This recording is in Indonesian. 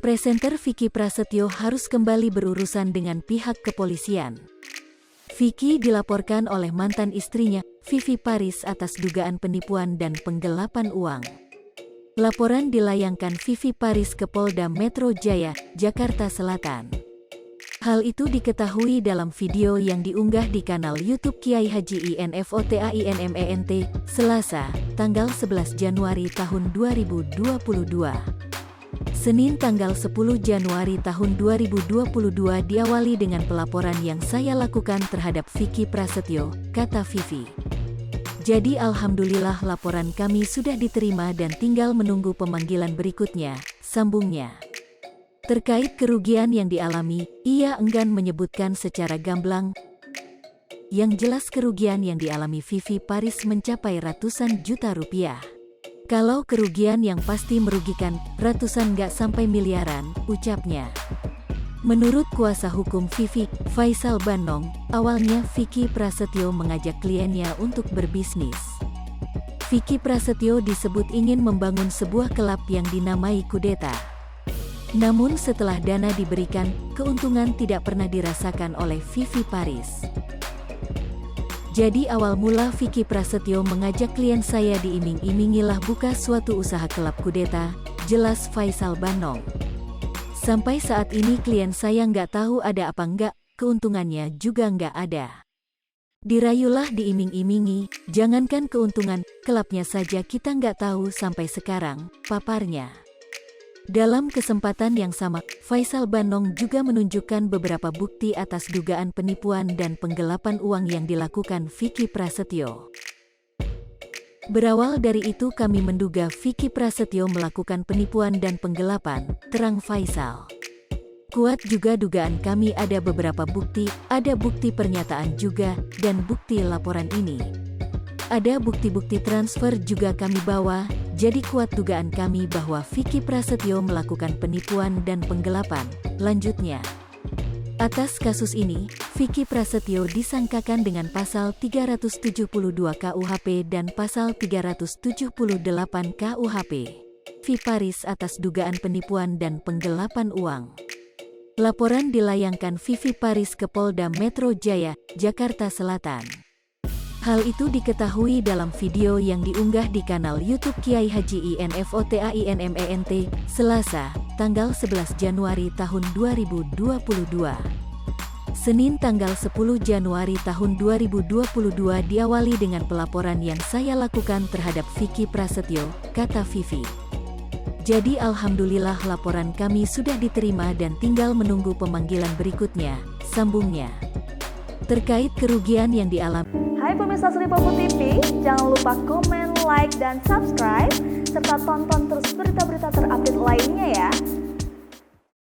Presenter Vicky Prasetyo harus kembali berurusan dengan pihak kepolisian. Vicky dilaporkan oleh mantan istrinya, Vivi Paris, atas dugaan penipuan dan penggelapan uang. Laporan dilayangkan Vivi Paris ke Polda Metro Jaya, Jakarta Selatan. Hal itu diketahui dalam video yang diunggah di kanal YouTube Kiai Haji INFOTAINMENT, Selasa, tanggal 11 Januari tahun 2022. Senin tanggal 10 Januari tahun 2022 diawali dengan pelaporan yang saya lakukan terhadap Vicky Prasetyo, kata Vivi. Jadi alhamdulillah laporan kami sudah diterima dan tinggal menunggu pemanggilan berikutnya, sambungnya. Terkait kerugian yang dialami, ia enggan menyebutkan secara gamblang. Yang jelas kerugian yang dialami Vivi Paris mencapai ratusan juta rupiah. Kalau kerugian yang pasti merugikan, ratusan nggak sampai miliaran, ucapnya. Menurut kuasa hukum Vivi, Faisal Banong, awalnya Vicky Prasetyo mengajak kliennya untuk berbisnis. Vicky Prasetyo disebut ingin membangun sebuah klub yang dinamai Kudeta. Namun setelah dana diberikan, keuntungan tidak pernah dirasakan oleh Vivi Paris. Jadi awal mula Vicky Prasetyo mengajak klien saya diiming-imingilah buka suatu usaha klub Kudeta, jelas Faisal Banong. Sampai saat ini klien saya nggak tahu ada apa nggak, keuntungannya juga nggak ada. Dirayulah diiming-imingi, jangankan keuntungan, klubnya saja kita nggak tahu sampai sekarang, paparnya. Dalam kesempatan yang sama, Faisal Banong juga menunjukkan beberapa bukti atas dugaan penipuan dan penggelapan uang yang dilakukan Vicky Prasetyo. Berawal dari itu kami menduga Vicky Prasetyo melakukan penipuan dan penggelapan, terang Faisal. Kuat juga dugaan kami ada beberapa bukti, ada bukti pernyataan juga, dan bukti laporan ini. Ada bukti-bukti transfer juga kami bawa, jadi kuat dugaan kami bahwa Vicky Prasetyo melakukan penipuan dan penggelapan, lanjutnya. Atas kasus ini, Vicky Prasetyo disangkakan dengan pasal 372 KUHP dan pasal 378 KUHP. Vivi Paris atas dugaan penipuan dan penggelapan uang. Laporan dilayangkan Vivi Paris ke Polda Metro Jaya, Jakarta Selatan. Hal itu diketahui dalam video yang diunggah di kanal YouTube Kiai Haji INFOTAINMENT, Selasa, tanggal 11 Januari tahun 2022. Senin tanggal 10 Januari tahun 2022 diawali dengan pelaporan yang saya lakukan terhadap Vicky Prasetyo, kata Vivi. Jadi alhamdulillah laporan kami sudah diterima dan tinggal menunggu pemanggilan berikutnya, sambungnya. Terkait kerugian yang dialami. Hai pemirsa Sripopo TV, jangan lupa komen, like, dan subscribe, serta tonton terus berita-berita terupdate lainnya ya.